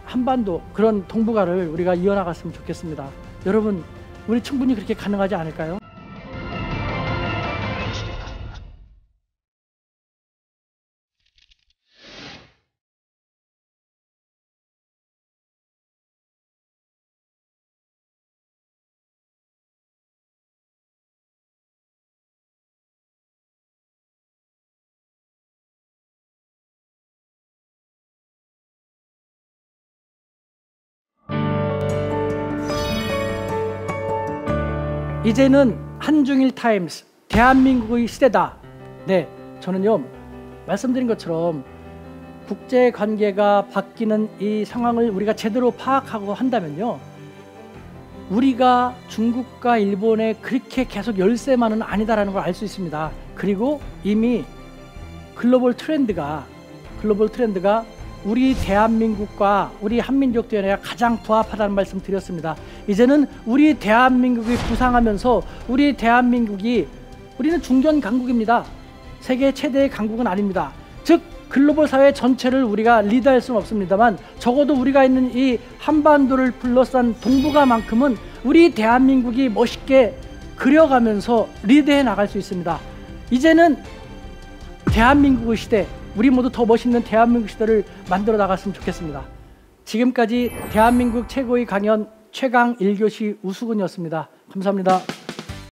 A: 한반도, 그런 동북아를 우리가 이어나갔으면 좋겠습니다. 여러분, 우리 충분히 그렇게 가능하지 않을까요? 이제는 한중일 타임스, 대한민국의 시대다. 네, 저는요, 말씀드린 것처럼 국제관계가 바뀌는 이 상황을 우리가 제대로 파악하고 한다면요, 우리가 중국과 일본에 그렇게 계속 열세만은 아니다라는 걸 알 수 있습니다. 그리고 이미 글로벌 트렌드가 우리 대한민국과 우리 한민족연회가 가장 부합하다는 말씀 드렸습니다. 이제는 우리 대한민국이 부상하면서 우리는 중견 강국입니다. 세계 최대의 강국은 아닙니다. 즉 글로벌 사회 전체를 우리가 리드할 수는 없습니다만 적어도 우리가 있는 이 한반도를 둘러싼 동북아만큼은 우리 대한민국이 멋있게 그려가면서 리드해 나갈 수 있습니다. 이제는 대한민국의 시대, 우리 모두 더 멋있는 대한민국 시대를 만들어 나갔으면 좋겠습니다. 지금까지 대한민국 최고의 강연 최강 1교시 우수근이었습니다. 감사합니다.